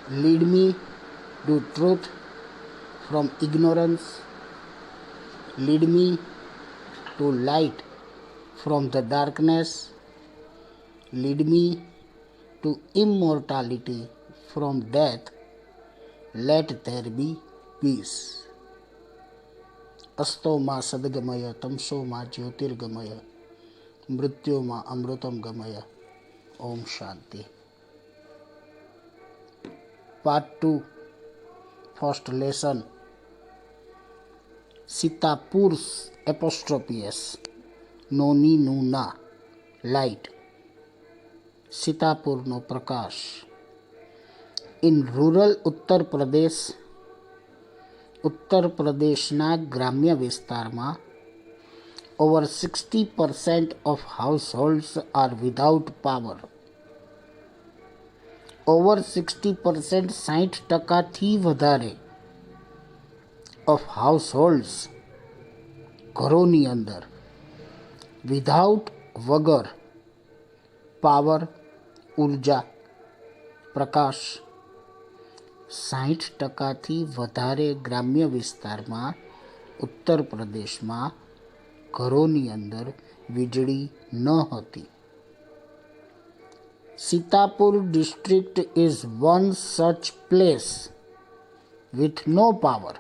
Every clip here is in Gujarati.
Lead me to truth from ignorance. Lead me to light from the darkness. Lead me to immortality from death. Let there be peace. અસ્તો માં સદગમય તમસો માં જ્યોતિર્ગમય મૃત્યુમાં અમૃતમ ગમય. ઓમ શાંતિ. Part 2, first lesson. Sitapur's apostrophe s નોની નૂના લાઇટ. સીતાપુરનો પ્રકાશ. ઇન રૂરલ ઉત્તર પ્રદેશના ગ્રામ્ય વિસ્તારમાં over 60% of households are without power. over 60% 60%થી વધારે of households ઘરોની અંદર without વગર પાવર ઉર્જા પ્રકાશ 60%થી વધારે ગ્રામ્ય વિસ્તારમાં ઉત્તર પ્રદેશમાં ઘરોની અંદર વીજળી ન હતી. Sitapur district is one such place with no power.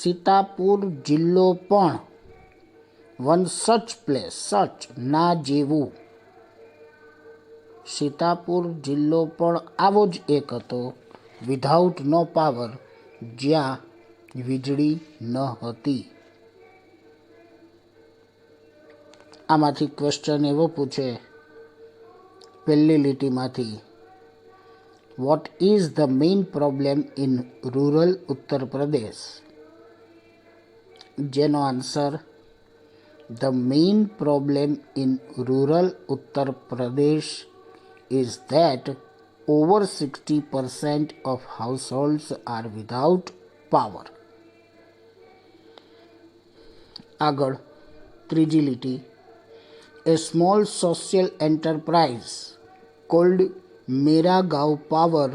Sitapur જિલ્લો પણ one such place, such ના જેવું. સીતાપુર જિલ્લો પણ આવો જ એક હતો વિધાઉટ નો પાવર, જ્યાં વીજળી ન હતી. આમાંથી ક્વેશ્ચન એવો પૂછે પહેલી લીટીમાંથી, what is the main problem in rural Uttar Pradesh? જેનો answer, the main problem in rural Uttar Pradesh is that over 60% of households are without power. આગળ ત્રીજી લીટી, a small social enterprise called Mera Gaon Power,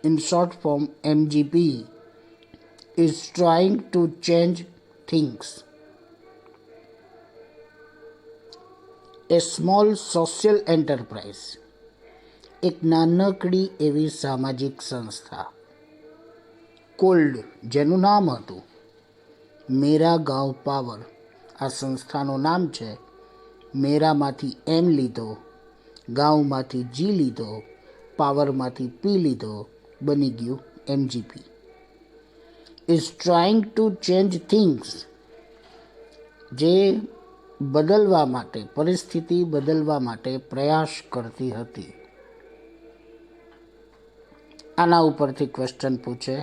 in short form MGP, is trying to change things. A small social enterprise, એક નાનકડી એવી સામાજિક સંસ્થા, કોલ્ડ જેનું નામ હતું, મેરા ગાંવ પાવર, આ સંસ્થાનું નામ છે. મેરામાંથી એમ લીધો, ગાંવમાંથી જી લીધો, પાવરમાંથી પી લીધો, બની ગયું MGP. Is trying to change things, જે બદલવા માટે, પરિસ્થિતિ બદલવા માટે પ્રયાસ કરતી હતી. આના ઉપરથી ક્વેશ્ચન પૂછે,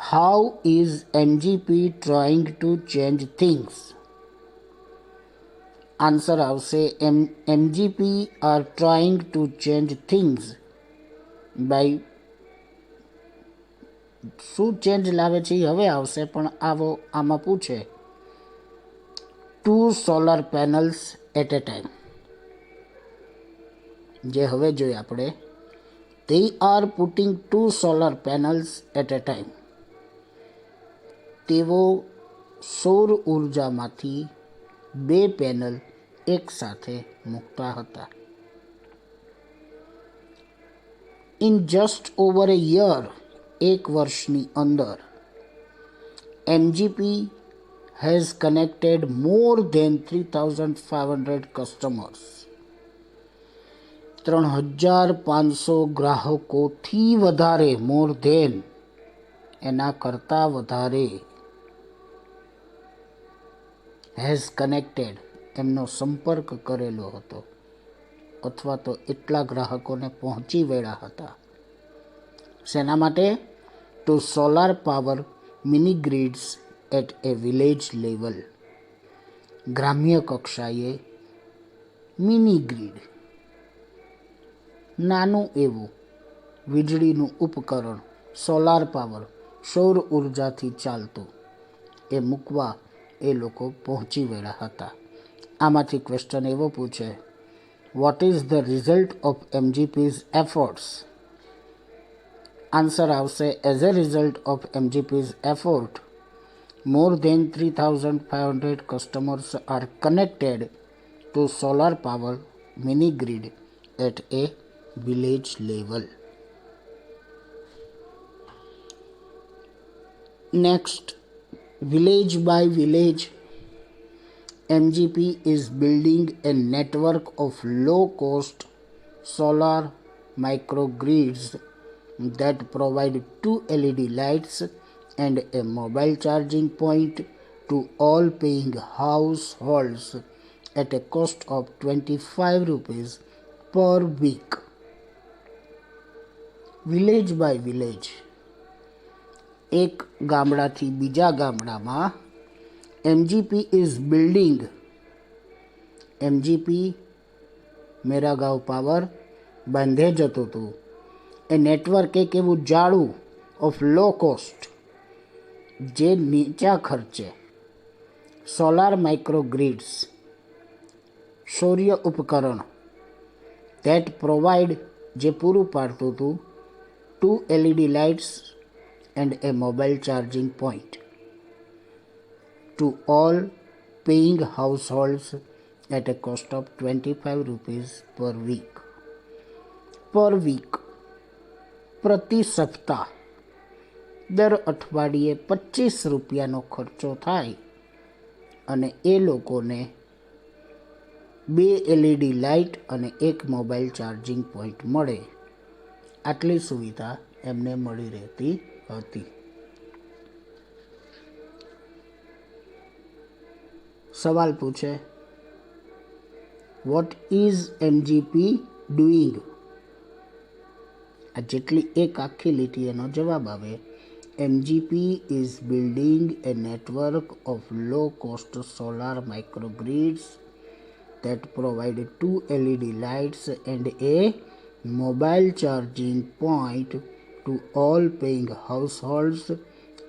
how is MGP trying to change things? Answer આવશે, MGP are trying to change things by, શું ચેન્જ લાવે છે એ હવે આવશે, પણ આમાં પૂછે 2 solar panels at a time. જે હવે જોઈએ આપણે, they are putting 2 solar panels at a time. તેઓ સૌર ઉર્જામાંથી 2 પેનલ એક સાથે મૂકતા હતા. In just over a year, એક વર્ષની અંદર, MGP has connected more than 3,500 customers. 3,500 ગ્રાહકોથી વધારે, મોર ધેન એના કરતાં વધારે, હેઝ કનેક્ટેડ એમનો સંપર્ક કરેલો હતો, અથવા તો એટલા ગ્રાહકોને પહોંચી વળ્યા હતા. શેના માટે? To solar power mini grids at a village level. ગ્રામ્ય કક્ષાએ મિની ગ્રીડ, નાનું એવું વીજળીનું ઉપકરણ, સોલાર પાવર, સૌર ઉર્જાથી ચાલતું, એ મૂકવા એ લોકો પહોંચી વળ્યા હતા. આમાંથી ક્વેશ્ચન એવો પૂછે, What is the result of MGP's efforts? Answer આવશે as a result of MGP's effort, more than 3,500 customers are connected to solar power mini grid at a village level. Next, village by village, MGP is building a network of low-cost solar microgrids that provide 2 LED lights and a mobile charging point to all paying households at a cost of 25 rupees per week. Village by village, એક ગામડાથી બીજા ગામડામાં MGP is building. MGP Meragaon power બાંધે જતું હતું. એ નેટવર્ક એક એવું જાળું ઓફ લો કોસ્ટ, જે નીચા ખર્ચે સોલાર માઇક્રોગ્રીડ્સ સૌર્ય ઉપકરણ ધેટ પ્રોવાઈડ જે પૂરું પાડતું હતું 2 LED lights and a mobile charging point to all paying households at a cost of 25 rupees per week. Per week, પ્રતિ સપ્તાહ, દર અઠવાડિયે 25 રૂપિયાનો ખર્ચો થાય અને એ લોકોને 2 LED લાઇટ અને એક મોબાઈલ ચાર્જિંગ પોઈન્ટ મળે. આટલી સુવિધા એમને મળી રહેતી હતી. સવાલ પૂછે, વોટ ઇઝ MGP ડુઈંગ? આ જેટલી એક આખી લીટી એનો જવાબ આવે, MGP is building a network of low-cost solar microgrids that provide 2 LED lights and a mobile charging point to all paying households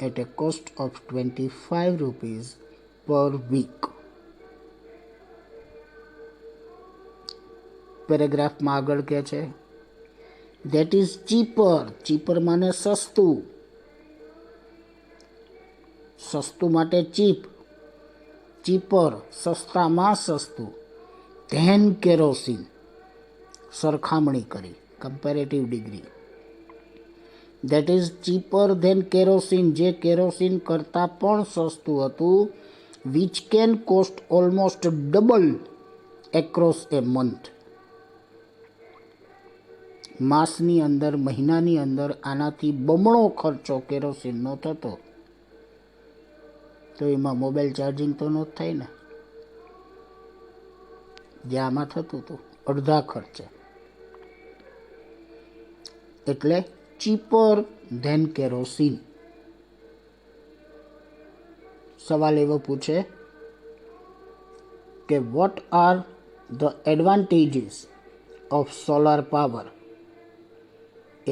at a cost of 25 rupees per week. પેરેગ્રાફમાં આગળ કહે છે, ધેટ ઇઝ ચીપર. ચીપર માને સસ્તું. સસ્તું માટે ચીપ. ચીપર સસ્તામાં સસ્તું. ધેન કેરોસીન સરખામણી કરી, comparative degree. That is cheaper than kerosene, જે કેરોસીન કરતાં પણ સસ્તું હતું. Which can cost almost double across a month. માસની અંદર, મહિનાની અંદર આનાથી બમણો ખર્ચો કેરોસીનનો થતો. તો એમાં મોબાઈલ ચાર્જિંગ તો ન થાય ને, જે આમાં થતું હતું અડધા ખર્ચે. એટલે ચીપર ધેન કેરોસીન. સવાલ એવો પૂછે કે vote are the advantages of solar power?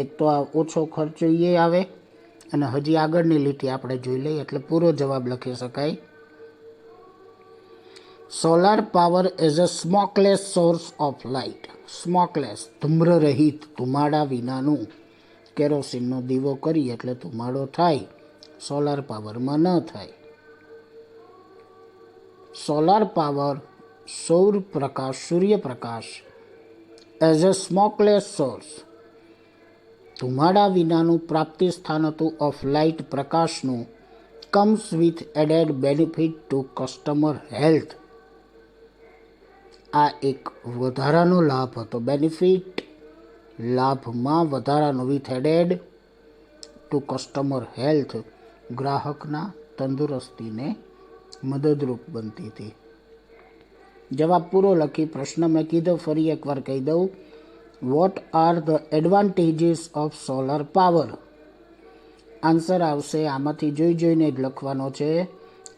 એક તો આ ઓછો ખર્ચો એ આવે, અને હજી આગળની લીટી આપણે જોઈ લઈએ એટલે પૂરો જવાબ લખી શકાય. Solar power as a smokeless source of light. Smokeless ધૂમ્રરહિત, ધુમાડા વિનાનું. કેરોસીનનો દીવો કરીએ એટલે ધુમાડો થાય, સોલાર પાવરમાં ન થાય. સોલાર પાવર સૌર પ્રકાશ, સૂર્યપ્રકાશ એઝ અ સ્મોકલેસ સોર્સ, ધુમાડા વિનાનું પ્રાપ્તિ સ્થાન હતું ઓફ લાઇટ, પ્રકાશનું. Comes with added benefit to customer health. આ એક વધારાનો લાભ હતો. બેનિફિટ લાભમાં વધારાનો, with added to customer health, ગ્રાહકના તંદુરસ્તીને મદદરૂપ બનતી હતી. જવાબ પૂરો લખી પ્રશ્ન મેં કીધો, ફરી એકવાર કહી દઉં. What are the advantages of solar power? Answer આવશે, આમાંથી જોઈ જોઈને જ લખવાનો છે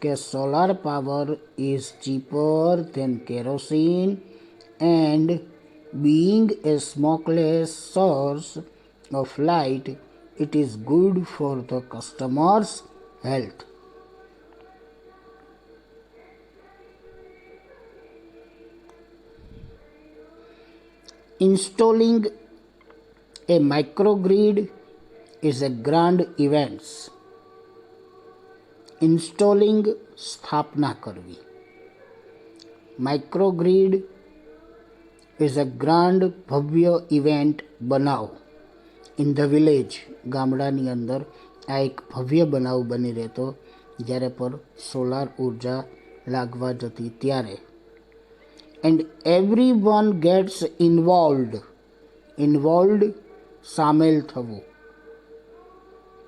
કે solar power is cheaper than kerosene and being a smokeless source of light, it is good for the customer's health. Installing a microgrid is a grand event. Installing સ્થાપના કરવી. માઇક્રોગ્રીડ ઇઝ અ ગ્રાન્ડ ભવ્ય ઇવેન્ટ બનાવ ઇન ધ વિલેજ. ગામડાની અંદર આ એક ભવ્ય બનાવ બની રહેતો જ્યારે પર સોલાર ઉર્જા લાગવા જતી ત્યારે. And every one gets involved સામેલ થવું.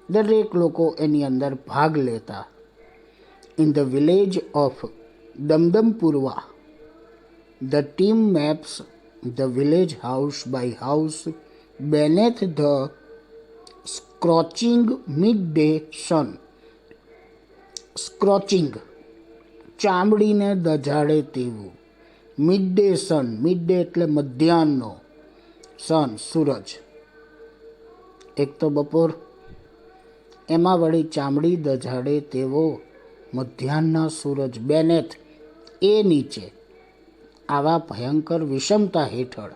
દરેક લોકો એની અંદર ભાગ લેતા. In the village of Damdampurwa the team maps the village house by house beneath the scorching midday sun. સ્ક્રોચિંગ ચામડીને દઝાડે તેવું. મિડડે સન, મિડડે એટલે મધ્યાહ્નનો, સન સૂરજ, એક તો બપોર, એમાં વળી ચામડી દઝાડે તેવો મધ્યાહ્નના સૂરજ બેનેથ એ નીચે. આવા ભયંકર વિષમતા હેઠળ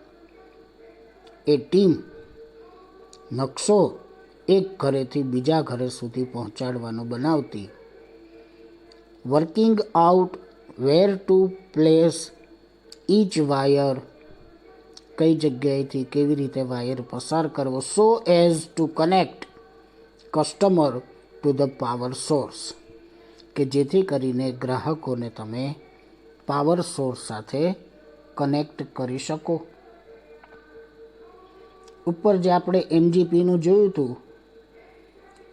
એ ટીમ નકશો એક ઘરેથી બીજા ઘરે સુધી પહોંચાડવાનો બનાવતી. Working out where to place each wire, કઈ જગ્યાએથી કેવી રીતે વાયર પસાર કરવો, so as to connect customer to the power source, કે જેથી કરીને ગ્રાહકોને તમે પાવર સોર્સ સાથે કનેક્ટ કરી શકો. ઉપર જે આપણે એમજીપીનું જોયું હતું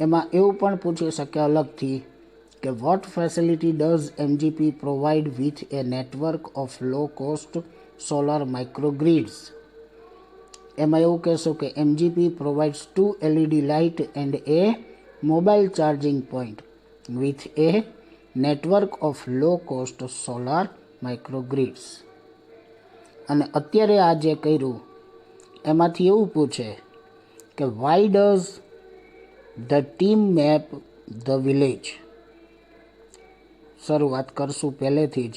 એમાં એવું પણ પૂછી શકે અલગથી કે what facility does MGP provide with a network of low cost solar microgrids. એમાં એવું કહેશો કે MGP provides 2 LED light and a mobile charging point with a network of low cost solar microgrids. અને અત્યારે આ જે કર્યું એમાંથી એવું પૂછે કે why does the team map the village. શરૂઆત કરશું પહેલેથી જ.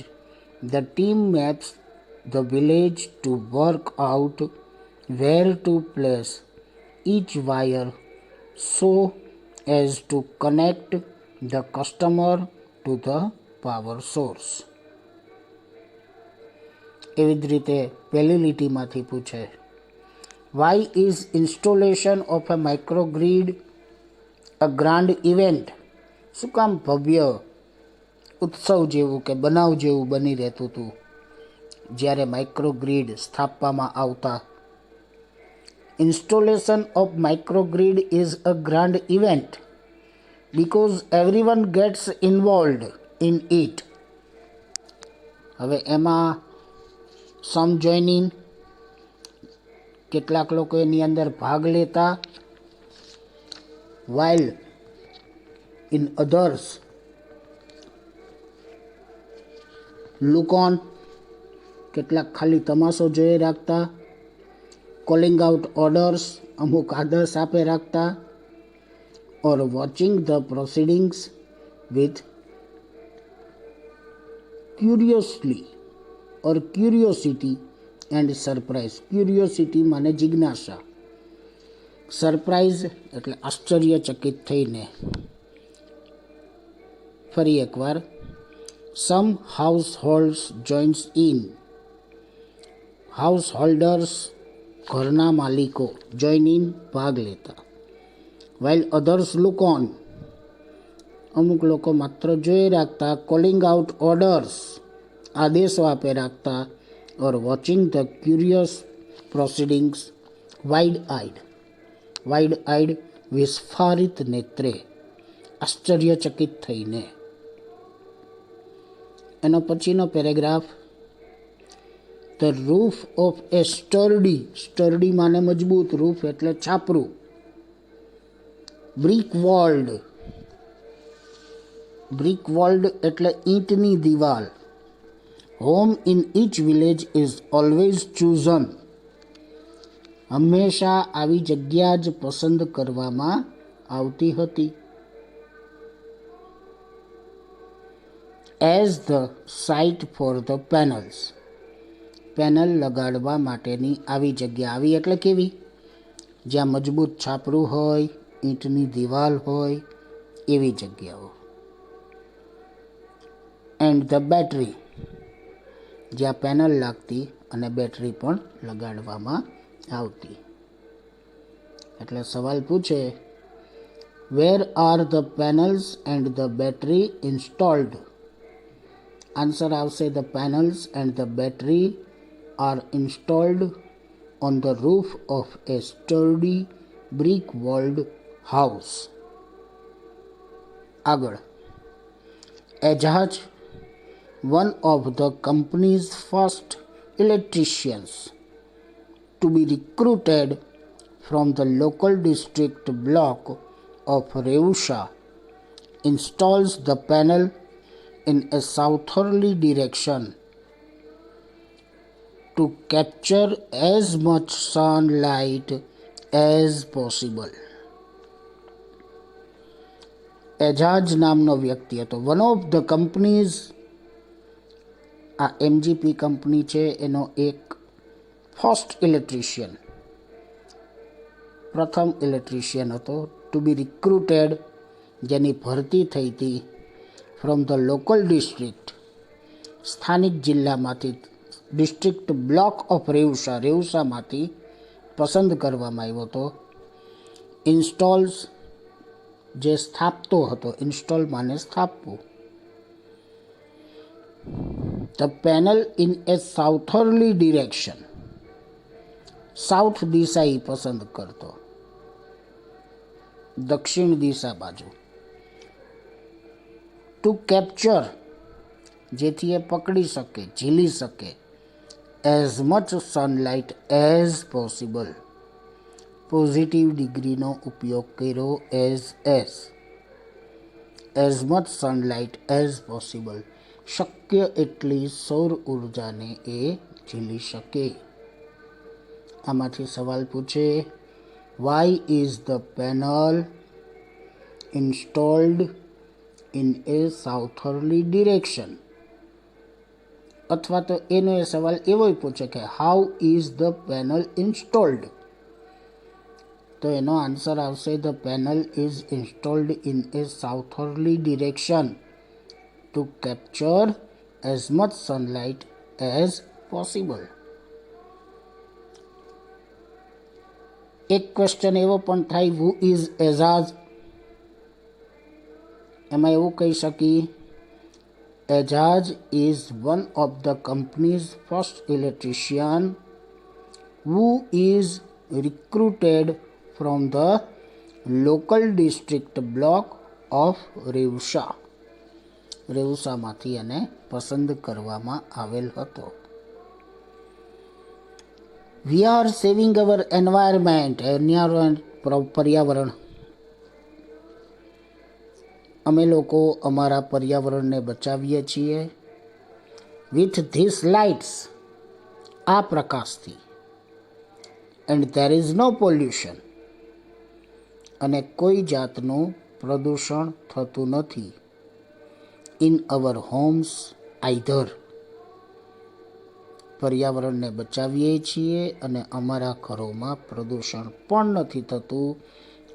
The team maps the village to work out where to place each wire so as to connect the customer to the power source. એવી જ રીતે પહેલી લીટીમાંથી પૂછે why is installation of a microgrid a grand event. શું કામ ભવ્ય ઉત્સવ જેવું કે બનાવ જેવું બની રહેતું હતું જ્યારે માઇક્રોગ્રીડ સ્થાપવામાં આવતા. Installation of microgrid is a grand event because everyone gets involved in it. હવે એમાં સમ જોઈન, કેટલાક લોકો એની અંદર ભાગ લેતા. While in others look on, કેટલાક ખાલી તમાશો જોઈ રાખતા. કોલિંગ આઉટ ઓર્ડર્સ, અમુક આદેશ આપે રાખતા. Or watching the proceedings with curiously or curiosity and surprise. Curiosity માને જિજ્ઞાસા, સરપ્રાઇઝ એટલે આશ્ચર્યચકિત થઈને. ફરી એકવાર, some households joins in. Householders ઘરના માલિકો, જોઈન ઇન ભાગ લેતા. વાઇલ અધર્સ લુક ઓન, અમુક લોકો માત્ર જોઈ રાખતા. કોલિંગ આઉટ ઓર્ડર્સ, આદેશો આપે રાખતા. Or watching the curious proceedings wide eyed વિસ્ફારિત નેત્રે, આશ્ચર્યચકિત થઈને. એનો પછીનો paragraph, the roof of a sturdy માને મજબૂત, રૂફ એટલે છાપરું. બ્રિક વોલ્ડ એટલે ઈંટની દિવાલ. Home in each village is always chosen, હંમેશા આવી જગ્યા જ પસંદ કરવામાં આવતી હતી. As the site for the panels, panel લગાડવા માટેની આવી જગ્યા, આવી એટલે કેવી, જ્યાં મજબૂત છાપરું હોય, ઈંટની દિવાલ હોય, એવી જગ્યાઓ. એન્ડ ધ બેટરી, જ્યાં પેનલ લાગતી અને બેટરી પણ લગાડવામાં આવતી. એટલે સવાલ પૂછે, where are the panels and the battery installed? Answer આવશે, the panels and the battery are installed on the roof of a sturdy brick-walled house. આગળ, Ejaz, one of the company's first electricians to be recruited from the local district block of Reusha, installs the panel in a southerly direction to capture as much sunlight as possible. Ejaz નામનો વ્યક્તિ હતો. વન ઓફ ધ કંપનીઝ, આ એમજીપી કંપની છે એનો એક ફર્સ્ટ ઇલેક્ટ્રિશિયન, પ્રથમ ઇલેક્ટ્રિશિયન હતો. ટુ બી રિક્રુટેડ, જેની ભરતી થઈ હતી, ફ્રોમ ધ લોકલ ડિસ્ટ્રિક્ટ, સ્થાનિક જિલ્લામાંથી, ડિસ્ટ્રિક્ટ બ્લોક ઓફ રેઉસા, રેઉસામાંથી પસંદ કરવામાં આવ્યો હતો. ઇન્સ્ટોલ્સ, જે સ્થાપતો હતો, ઇન્સ્ટોલ માને સ્થાપવું. The panel in a southerly direction, south દિશા એ પસંદ કરતો, દક્ષિણ દિશા બાજુ. ટુ કેપ્ચર, જેથી એ પકડી શકે, ઝીલી શકે, as much sunlight as possible, positive ડિગ્રીનો ઉપયોગ કર્યો, as much sunlight as possible, શક્ય એટલી સૌર ઉર્જાને એ ઝીલી શકે. આમાંથી સવાલ પૂછે, why is the panel installed in a southerly direction? અથવા તો એનો એ સવાલ એવો પૂછે કે how is the panel installed? તો એનો આન્સર આવશે, the panel is installed in a southerly direction to capture as much sunlight as possible. એક ક્વેશ્ચન એવો પણ થાય, હુ ઇઝ એજાજ? એમાં એવું કહી શકીએ, Ejaz is one of the companies first electrician who is recruited from the local district block of Reusha. રેઉસામાંથી એને પસંદ કરવામાં આવેલ હતો. We are saving our environment, પર્યાવરણ. અમે લોકો અમારા પર્યાવરણને બચાવીએ છીએ. વિથ ધીસ લાઇટ્સ, આ પ્રકાશથી. And there is no pollution, અને કોઈ જાતનું પ્રદૂષણ થતું નથી. ઇન અવર હોમ્સ આઈધર, પર્યાવરણને બચાવીએ છીએ અને અમારા ઘરોમાં પ્રદૂષણ પણ નથી થતું.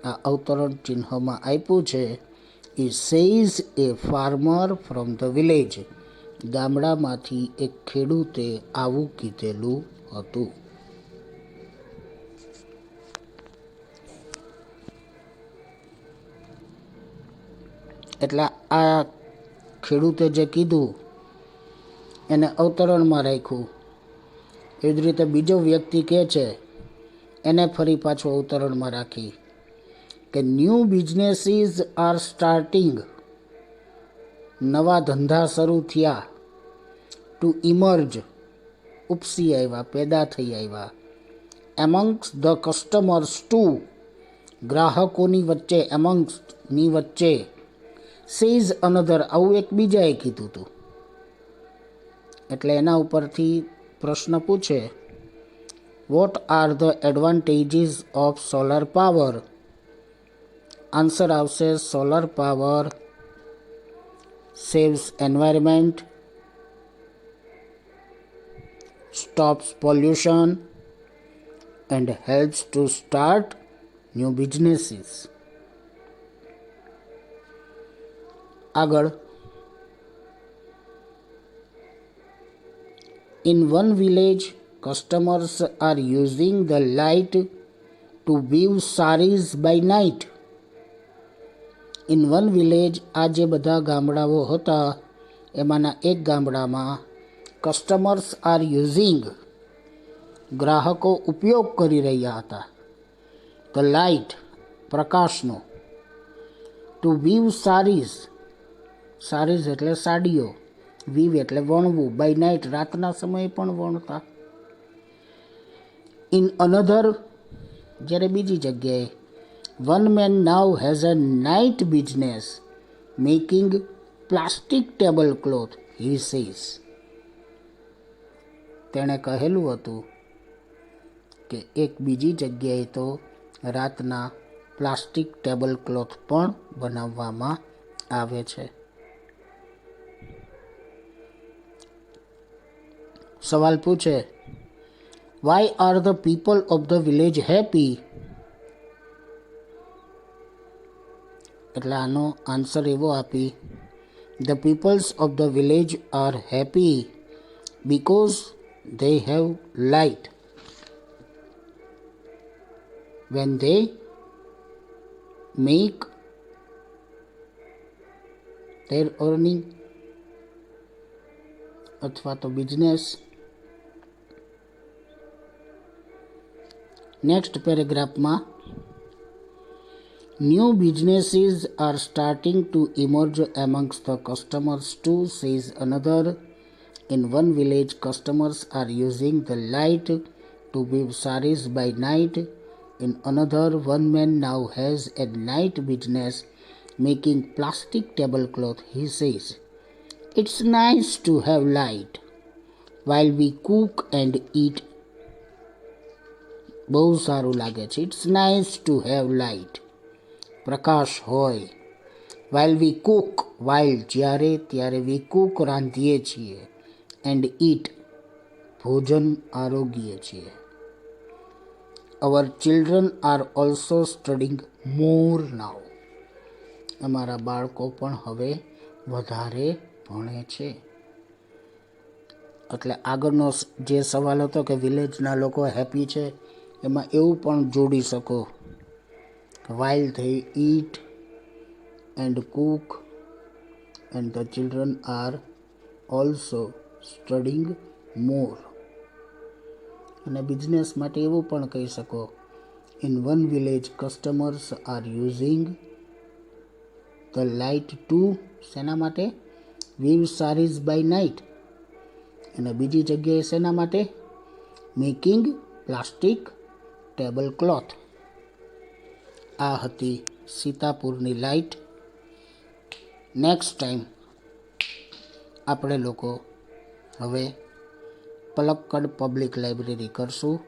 આ અવતરણ ચિહ્નમાં આપ્યું છે. એ says a farmer from the village, ગામડામાંથી એક ખેડૂતે આવું કીધેલું હતું. એટલે આ ખેડૂતે જે કીધું એને અવતરણમાં રાખ્યું. એ જ રીતે બીજો વ્યક્તિ કહે છે એને ફરી પાછું અવતરણમાં રાખી કે ન્યૂ બિઝનેસીસ આર સ્ટાર્ટિંગ, નવા ધંધા શરૂ થયા. ટુ ઇમર્જ, ઉપસી આવ્યા, પેદા થઈ આવ્યા. એમંગ્સ ધ કસ્ટમર્સ ટુ, ગ્રાહકોની વચ્ચે, એમંગ્સની વચ્ચે. સેઝ અનધર, આવું એક બીજાએ કીધું હતું. એટલે એના ઉપરથી પ્રશ્ન પૂછે, what are the advantages of solar power? Answer આવશે, solar power saves environment, stops pollution and helps to start new businesses. આગળ, in one village, customers are using the light to weave saris by night. In one village, આ જે બધા ગામડાઓ હતા એમાંના એક ગામડામાં કસ્ટમર્સ આર યુઝિંગ, ગ્રાહકો ઉપયોગ કરી રહ્યા હતા, ધ લાઇટ, પ્રકાશનો, ટુ વીવ સારીઝ, સારીઝ એટલે સાડીઓ, વીવ એટલે વણવું, બાય નાઇટ રાતના સમયે પણ વણતા. ઇન અનધર, જ્યારે બીજી જગ્યાએ, one man now has a night business making plastic table cloth, he says. તેણે કહેલું હતું કે એક બીજી જગ્યાએ તો રાતના પ્લાસ્ટિક ટેબલ ક્લોથ પણ બનાવવામાં આવે છે. સવાલ પૂછે, why are the people of the village happy? એટલે આનો આન્સર એવો આપી, the peoples of the village are happy because they have light. When they make their earning અથવા તો બિઝનેસ. નેક્સ્ટ પેરેગ્રાફમાં, new businesses are starting to emerge amongst the customers too, says another. In one village, customers are using the light to weave saris by night. In another, one man now has a night business making plastic tablecloth. He says, it's nice to have light while we cook and eat. બહુ સારું લાગે છે. It's nice to have light. પ્રકાશ હોય. While we cook, while જ્યારે ત્યારે we cook રાંધીએ છીએ. and eat, ભોજન આરોગીએ છીએ. Our children are also studying more now. અમારા બાળકો પણ હવે વધારે ભણે છે. એટલે આગળનો જે સવાલ હતો કે વિલેજના લોકો હેપી છે, એમાં એવું પણ જોડી શકો, while they eat and cook and the children are also studying more. અને બિઝનેસ માટે એવું પણ કહી શકો, in one village customers are using the light to, શેના માટે? Weave saris by night. અને બીજી જગ્યાએ શેના માટે? Making plastic table cloth. આ હતી સીતાપુરની લાઇટ. નેક્સ્ટ ટાઈમ આપણે લોકો હવે પલક્કડ પબ્લિક લાઇબ્રેરી કરશું.